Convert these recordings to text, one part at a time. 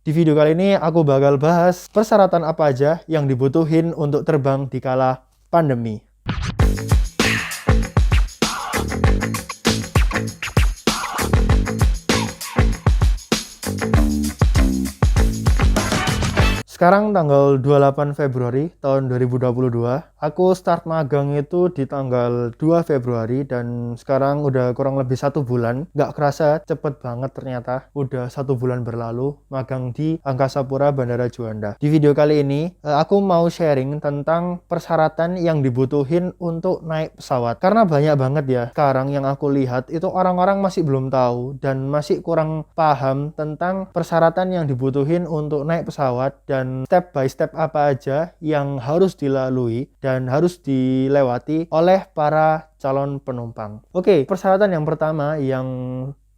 Di video kali ini aku bakal bahas persyaratan apa aja yang dibutuhin untuk terbang di kala pandemi. Sekarang tanggal 28 Februari tahun 2022. Aku start magang itu di tanggal 2 Februari dan sekarang udah kurang lebih 1 bulan. Nggak kerasa cepet banget ternyata. Udah 1 bulan berlalu magang di Angkasa Pura Bandara Juanda. Di video kali ini aku mau sharing tentang persyaratan yang dibutuhin untuk naik pesawat. Karena banyak banget ya sekarang yang aku lihat itu orang-orang masih belum tahu dan masih kurang paham tentang persyaratan yang dibutuhin untuk naik pesawat dan step by step apa aja yang harus dilalui dan harus dilewati oleh para calon penumpang. Oke, persyaratan yang pertama yang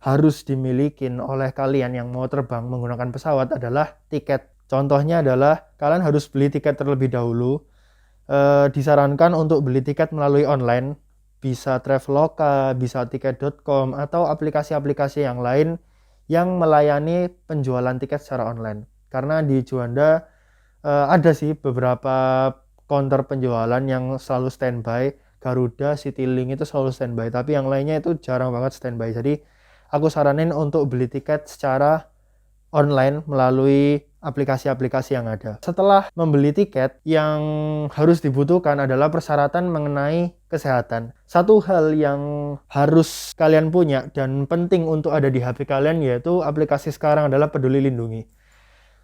harus dimiliki oleh kalian yang mau terbang menggunakan pesawat adalah tiket. Contohnya adalah kalian harus beli tiket terlebih dahulu. Disarankan untuk beli tiket melalui online, bisa Traveloka, bisa tiket.com atau aplikasi-aplikasi yang lain yang melayani penjualan tiket secara online. Karena di Juanda ada sih beberapa counter penjualan yang selalu standby. Garuda, Citylink itu selalu standby, tapi yang lainnya itu jarang banget standby. Jadi aku saranin untuk beli tiket secara online melalui aplikasi-aplikasi yang ada. Setelah membeli tiket, yang harus dibutuhkan adalah persyaratan mengenai kesehatan. Satu hal yang harus kalian punya dan penting untuk ada di HP kalian yaitu aplikasi sekarang adalah Peduli Lindungi.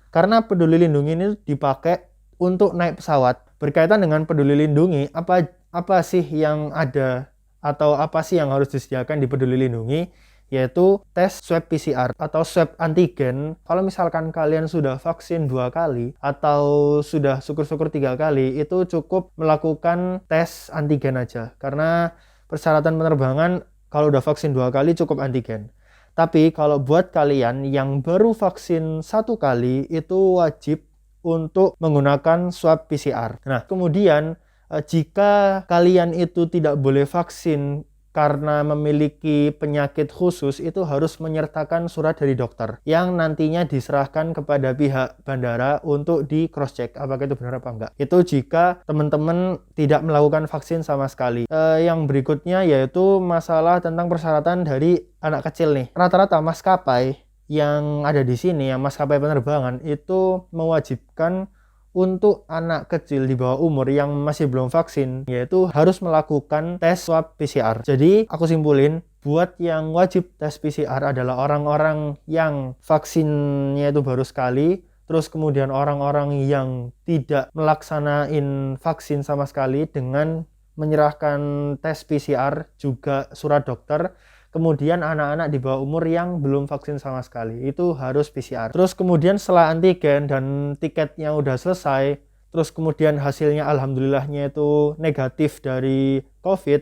Karena Peduli Lindungi ini dipakai untuk naik pesawat. Berkaitan dengan Peduli Lindungi, apa sih yang ada atau apa sih yang harus disediakan di Peduli Lindungi? Yaitu tes swab PCR atau swab antigen. Kalau misalkan kalian sudah vaksin 2 kali atau sudah syukur-syukur 3 kali, itu cukup melakukan tes antigen aja. Karena persyaratan penerbangan kalau udah vaksin 2 kali cukup antigen. Tapi kalau buat kalian yang baru vaksin 1 kali, itu wajib untuk menggunakan swab PCR. Nah, kemudian jika kalian itu tidak boleh vaksin karena memiliki penyakit khusus, itu harus menyertakan surat dari dokter yang nantinya diserahkan kepada pihak bandara untuk di cross check apakah itu benar apa enggak. Itu jika teman-teman tidak melakukan vaksin sama sekali. Yang berikutnya yaitu masalah tentang persyaratan dari anak kecil nih. Rata-rata maskapai yang ada di sini, yang maskapai penerbangan itu mewajibkan untuk anak kecil di bawah umur yang masih belum vaksin, yaitu harus melakukan tes swab PCR. Jadi aku simpulin, buat yang wajib tes PCR adalah orang-orang yang vaksinnya itu baru sekali, terus kemudian orang-orang yang tidak melaksanain vaksin sama sekali dengan menyerahkan tes PCR juga surat dokter. Kemudian anak-anak di bawah umur yang belum vaksin sama sekali itu harus PCR. Terus kemudian setelah antigen dan tiketnya udah selesai, terus kemudian hasilnya alhamdulillahnya itu negatif dari COVID,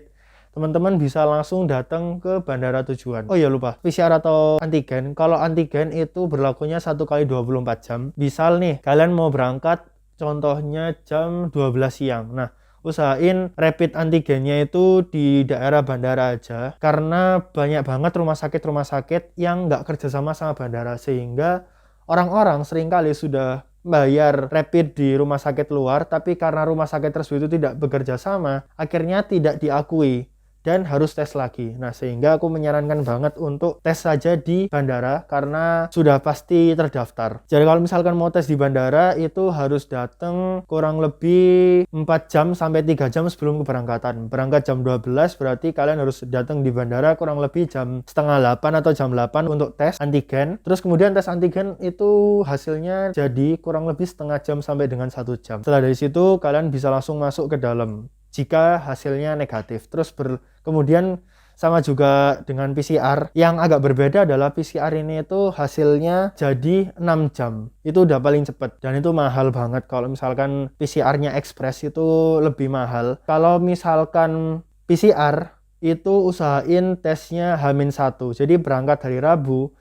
teman-teman bisa langsung datang ke bandara tujuan. Oh iya lupa, PCR atau antigen. Kalau antigen itu berlakunya 1 kali 24 jam. Misal nih, kalian mau berangkat contohnya jam 12 siang. Nah, usahain rapid antigennya itu di daerah bandara aja, karena banyak banget rumah sakit yang nggak kerjasama sama bandara, sehingga orang-orang seringkali sudah bayar rapid di rumah sakit luar, tapi karena rumah sakit tersebut itu tidak bekerja sama, akhirnya tidak diakui dan harus tes lagi. Nah, sehingga aku menyarankan banget untuk tes saja di bandara karena sudah pasti terdaftar. Jadi kalau misalkan mau tes di bandara itu harus datang kurang lebih 4 jam sampai 3 jam sebelum keberangkatan. Berangkat jam 12 berarti kalian harus datang di bandara kurang lebih jam setengah 8 atau jam 8 untuk tes antigen. Terus kemudian tes antigen itu hasilnya jadi kurang lebih setengah jam sampai dengan 1 jam. Setelah dari situ kalian bisa langsung masuk ke dalam jika hasilnya negatif. Terus kemudian sama juga dengan PCR. Yang agak berbeda adalah PCR ini itu hasilnya jadi 6 jam. Itu udah paling cepat dan itu mahal banget. Kalau misalkan PCR-nya ekspres itu lebih mahal. Kalau misalkan PCR itu usahain tesnya H-1. Jadi berangkat hari Rabu,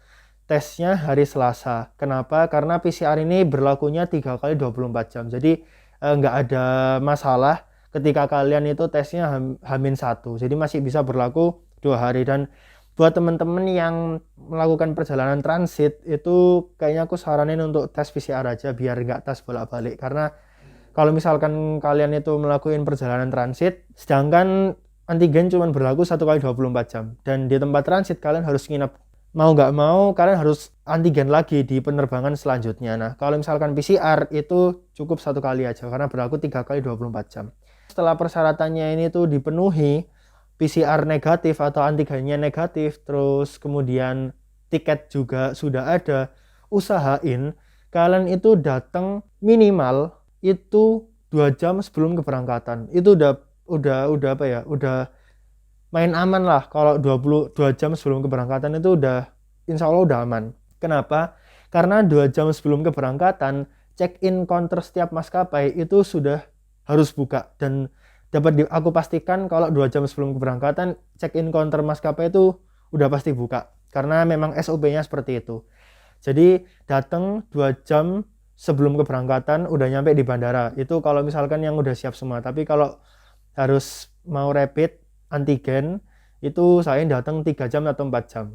tesnya hari Selasa. Kenapa? Karena PCR ini berlakunya 3 kali 24 jam. Jadi nggak ada masalah ketika kalian itu tesnya H-1, jadi masih bisa berlaku 2 hari. Dan Buat teman-teman yang melakukan perjalanan transit itu kayaknya aku saranin untuk tes PCR aja biar nggak tes bolak-balik, karena kalau misalkan kalian itu melakukan perjalanan transit sedangkan antigen cuma berlaku 1 kali 24 jam dan di tempat transit kalian harus nginep, mau nggak mau kalian harus antigen lagi di penerbangan selanjutnya. Nah kalau misalkan PCR itu cukup 1 kali aja karena berlaku 3 kali 24 jam. Setelah persyaratannya ini tuh dipenuhi, PCR negatif atau antigennya negatif, terus kemudian tiket juga sudah ada, usahain kalian itu datang minimal itu 2 jam sebelum keberangkatan. Itu udah apa ya, udah main aman lah. Kalau 22 jam sebelum keberangkatan itu udah insya Allah udah aman. Kenapa? Karena 2 jam sebelum keberangkatan check-in counter setiap maskapai itu sudah harus buka, dan dapat aku pastikan kalau 2 jam sebelum keberangkatan check-in counter maskapai itu udah pasti buka karena memang SOP-nya seperti itu. Jadi datang 2 jam sebelum keberangkatan udah nyampe di bandara. Itu kalau misalkan yang udah siap semua. Tapi kalau harus mau rapid antigen itu saya datang 3 jam atau 4 jam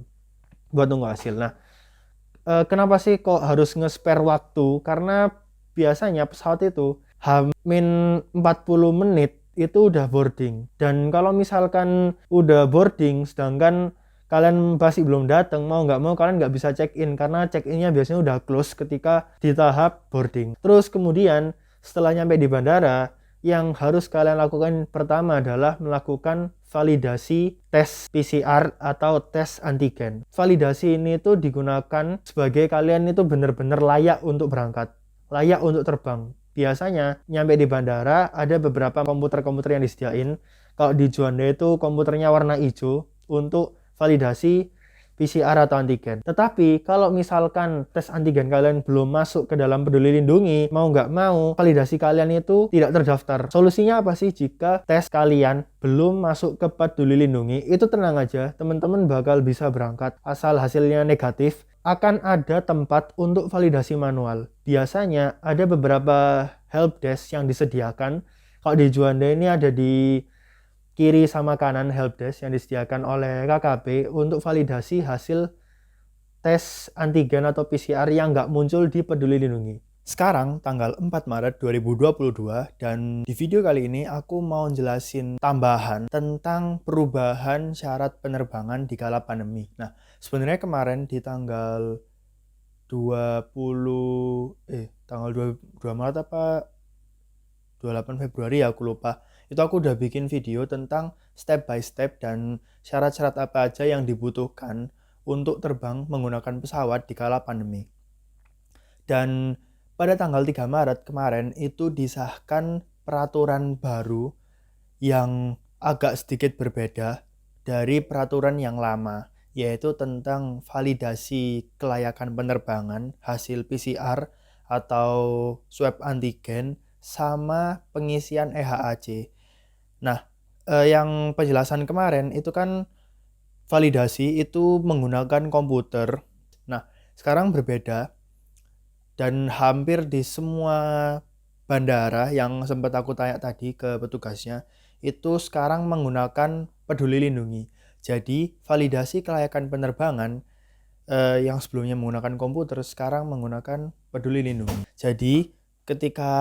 buat tunggu hasil. Nah, kenapa sih kok harus nge-spare waktu? Karena biasanya pesawat itu H-40 menit itu udah boarding. Dan kalau misalkan udah boarding sedangkan kalian masih belum datang, mau nggak mau kalian nggak bisa check in karena check innya biasanya udah close ketika di tahap boarding. Terus kemudian setelah nyampe di bandara, yang harus kalian lakukan pertama adalah melakukan validasi tes PCR atau tes antigen. Validasi ini tuh digunakan sebagai kalian itu benar-benar layak untuk berangkat, layak untuk terbang. Biasanya nyampe di bandara ada beberapa komputer-komputer yang disediain. Kalau di Juanda itu komputernya warna hijau untuk validasi PCR atau antigen. Tetapi kalau misalkan tes antigen kalian belum masuk ke dalam Peduli Lindungi, mau nggak mau validasi kalian itu tidak terdaftar. Solusinya apa sih jika tes kalian belum masuk ke Peduli Lindungi? Itu tenang aja, teman-teman bakal bisa berangkat asal hasilnya negatif. Akan ada tempat untuk validasi manual. Biasanya ada beberapa helpdesk yang disediakan. Kalau di Juanda ini ada di kiri sama kanan helpdesk yang disediakan oleh KKP untuk validasi hasil tes antigen atau PCR yang nggak muncul di Peduli Lindungi. Sekarang tanggal 4 Maret 2022 dan di video kali ini aku mau jelasin tambahan tentang perubahan syarat penerbangan di kala pandemi. Nah, sebenarnya kemarin di tanggal 2 Maret apa 28 Februari ya aku lupa. Itu aku udah bikin video tentang step by step dan syarat-syarat apa aja yang dibutuhkan untuk terbang menggunakan pesawat di kala pandemi. Dan pada tanggal 3 Maret kemarin itu disahkan peraturan baru yang agak sedikit berbeda dari peraturan yang lama, yaitu tentang validasi kelayakan penerbangan hasil PCR atau swab antigen sama pengisian EHAC. Nah, yang penjelasan kemarin itu kan validasi itu menggunakan komputer. Nah, sekarang berbeda dan hampir di semua bandara yang sempat aku tanya tadi ke petugasnya itu sekarang menggunakan Peduli Lindungi. Jadi, validasi kelayakan penerbangan yang sebelumnya menggunakan komputer sekarang menggunakan Peduli Lindungi. Jadi, ketika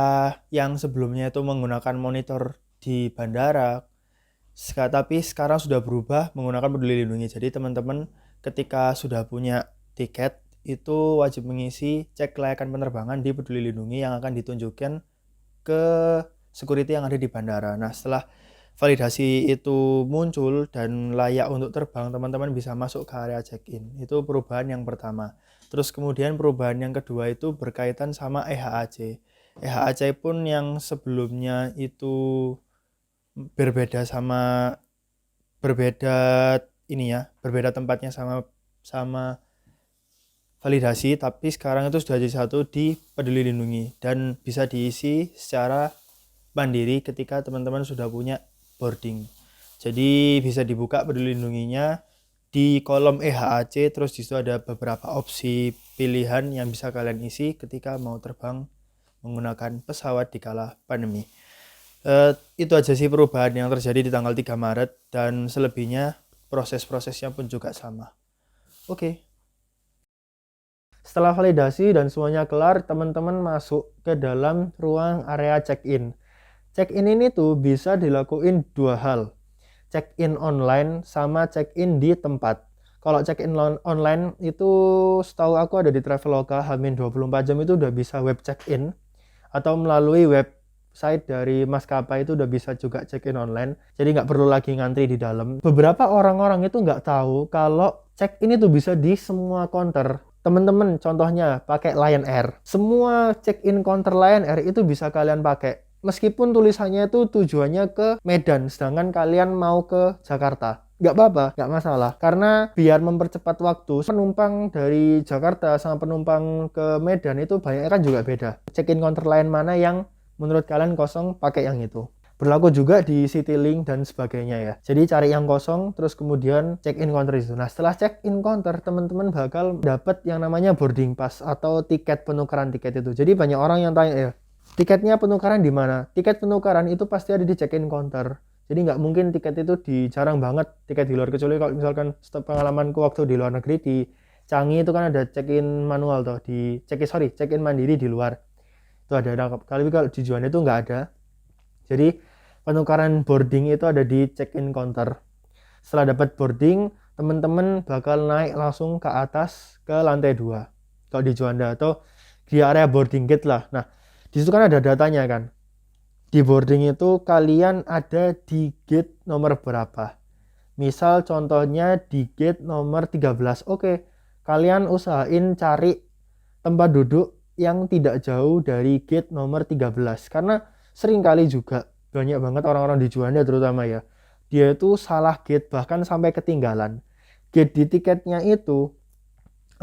yang sebelumnya itu menggunakan monitor di bandara, tapi sekarang sudah berubah menggunakan Peduli Lindungi. Jadi teman-teman ketika sudah punya tiket itu wajib mengisi cek kelayakan penerbangan di Peduli Lindungi yang akan ditunjukkan ke security yang ada di bandara. Nah, setelah validasi itu muncul dan layak untuk terbang, teman-teman bisa masuk ke area check-in. Itu perubahan yang pertama. Terus kemudian perubahan yang kedua itu berkaitan sama EHAC. EHAC pun yang sebelumnya itu berbeda tempatnya sama validasi, tapi sekarang itu sudah jadi satu di Peduli Lindungi dan bisa diisi secara mandiri ketika teman-teman sudah punya boarding. Jadi bisa dibuka Peduli Lindunginya di kolom EHAC, terus di situ ada beberapa opsi pilihan yang bisa kalian isi ketika mau terbang menggunakan pesawat di kala pandemi. Itu aja sih perubahan yang terjadi di tanggal 3 Maret dan selebihnya proses-prosesnya pun juga sama. Oke. Setelah validasi dan semuanya kelar, teman-teman masuk ke dalam ruang area check-in. Check-in ini tuh bisa dilakuin dua hal. Check-in online sama check-in di tempat. Kalau check-in online itu setahu aku ada di Traveloka, H-24 jam itu udah bisa web check-in, atau melalui website dari maskapai itu udah bisa juga check-in online. Jadi nggak perlu lagi ngantri di dalam. Beberapa orang-orang itu nggak tahu kalau check-in itu bisa di semua counter. Teman-teman contohnya pakai Lion Air. Semua check-in counter Lion Air itu bisa kalian pakai. Meskipun tulisannya itu tujuannya ke Medan, sedangkan kalian mau ke Jakarta. Nggak apa-apa, nggak masalah. Karena biar mempercepat waktu, penumpang dari Jakarta sama penumpang ke Medan itu banyak kan juga beda. Check-in counter lain mana yang menurut kalian kosong, pakai yang itu. Berlaku juga di Citylink dan sebagainya ya. Jadi cari yang kosong, terus kemudian check-in counter itu. Nah setelah check-in counter, teman-teman bakal dapat yang namanya boarding pass atau tiket penukaran tiket itu. Jadi banyak orang yang tanya ya, tiketnya penukaran di mana? Tiket penukaran itu pasti ada di check-in counter. Jadi nggak mungkin tiket itu jarang banget tiket di luar, kecuali kalau misalkan pengalamanku waktu di luar negeri di Changi itu kan ada check-in manual tuh, di check-in mandiri di luar. Itu ada, kalau di Juanda itu nggak ada. Jadi penukaran boarding itu ada di check-in counter. Setelah dapat boarding, teman-teman bakal naik langsung ke atas ke lantai 2 kalau di Juanda, atau di area boarding gate lah. Nah di situ kan ada datanya kan. Di boarding itu kalian ada di gate nomor berapa. Misal contohnya di gate nomor 13. Oke, kalian usahain cari tempat duduk yang tidak jauh dari gate nomor 13. Karena sering kali juga banyak banget orang-orang di Juanda terutama ya, dia itu salah gate, bahkan sampai ketinggalan. Gate di tiketnya itu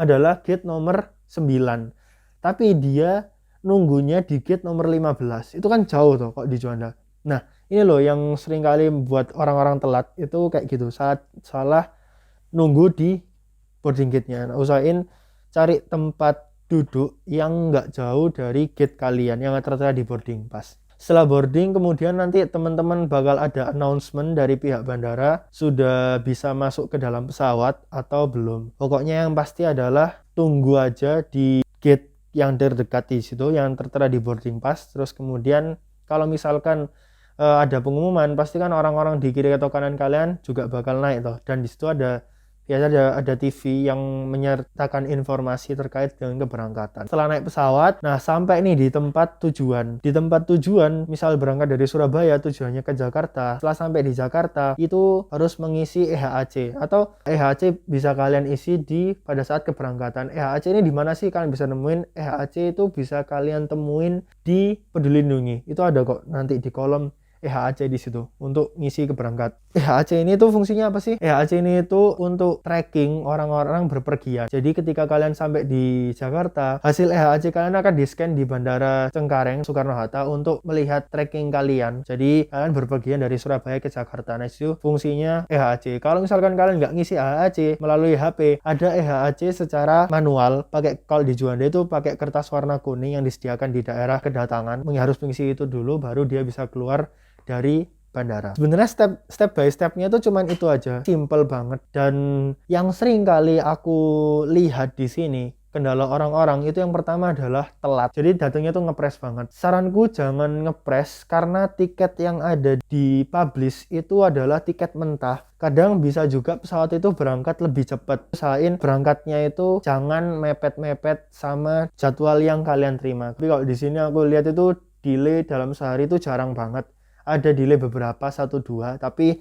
adalah gate nomor 9, tapi dia nunggunya di gate nomor 15. Itu kan jauh tuh kok di Juanda. Nah ini loh yang sering kali membuat orang-orang telat itu kayak gitu, salah nunggu di boarding gate-nya. Nah, usahain cari tempat duduk yang nggak jauh dari gate kalian yang tertera di boarding pass. Setelah boarding, kemudian nanti teman-teman bakal ada announcement dari pihak bandara sudah bisa masuk ke dalam pesawat atau belum. Pokoknya yang pasti adalah tunggu aja di gate yang terdekat di situ yang tertera di boarding pass. Terus kemudian kalau misalkan ada pengumuman, pasti kan orang-orang di kiri atau kanan kalian juga bakal naik toh. Dan di situ biasanya ada TV yang menyertakan informasi terkait dengan keberangkatan. Setelah naik pesawat, nah sampai nih di tempat tujuan. Di tempat tujuan, misal berangkat dari Surabaya tujuannya ke Jakarta. Setelah sampai di Jakarta, itu harus mengisi EHAC, atau EHAC bisa kalian isi pada saat keberangkatan. EHAC ini di mana sih kalian bisa nemuin? EHAC itu bisa kalian temuin di Peduli Lindungi. Itu ada kok nanti di kolom EHAC di situ untuk ngisi keberangkat. EHAC ini tuh fungsinya apa sih? EHAC ini itu untuk tracking orang-orang berpergian. Jadi ketika kalian sampai di Jakarta, hasil EHAC kalian akan di-scan di Bandara Cengkareng Soekarno-Hatta untuk melihat tracking kalian. Jadi kalian berpergian dari Surabaya ke Jakarta. Nah itu fungsinya EHAC. Kalau misalkan kalian nggak ngisi EHAC melalui HP, ada EHAC secara manual. Kalau di Juanda itu pakai kertas warna kuning yang disediakan di daerah kedatangan. Harus mengisi itu dulu, baru dia bisa keluar dari bandara. Sebenarnya step by stepnya itu cuman itu aja, simple banget. Dan yang sering kali aku lihat di sini kendala orang-orang itu yang pertama adalah telat. Jadi datangnya tuh ngepres banget. Saranku jangan ngepres, karena tiket yang ada di publish itu adalah tiket mentah. Kadang bisa juga pesawat itu berangkat lebih cepat. Usahain berangkatnya itu jangan mepet-mepet sama jadwal yang kalian terima. Tapi kalau di sini aku lihat itu delay dalam sehari itu jarang banget. Ada delay beberapa, 1-2, tapi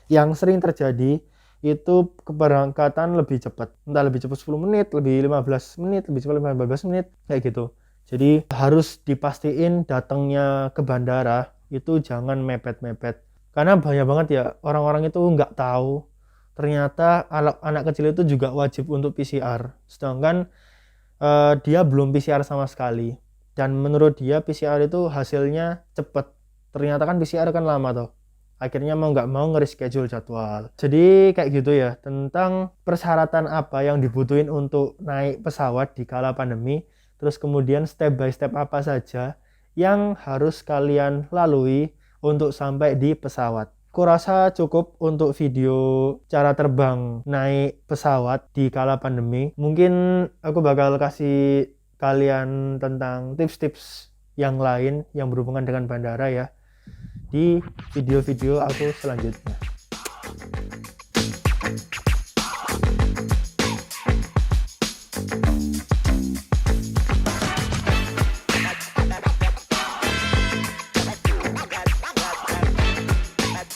yang sering terjadi itu keberangkatan lebih cepat. Entah lebih cepat 10 menit, lebih 15 menit, lebih cepat 15 menit, kayak gitu. Jadi harus dipastiin datangnya ke bandara itu jangan mepet-mepet. Karena banyak banget ya orang-orang itu nggak tahu ternyata anak kecil itu juga wajib untuk PCR. Sedangkan dia belum PCR sama sekali. Dan menurut dia PCR itu hasilnya cepat. Ternyata kan PCR kan lama tuh. Akhirnya mau nggak mau nge-reschedule jadwal. Jadi kayak gitu ya, tentang persyaratan apa yang dibutuhin untuk naik pesawat di kala pandemi. Terus kemudian step by step apa saja yang harus kalian lalui untuk sampai di pesawat. Kurasa cukup untuk video cara terbang naik pesawat di kala pandemi. Mungkin aku bakal kasih kalian tentang tips-tips yang lain yang berhubungan dengan bandara ya di video-video aku selanjutnya.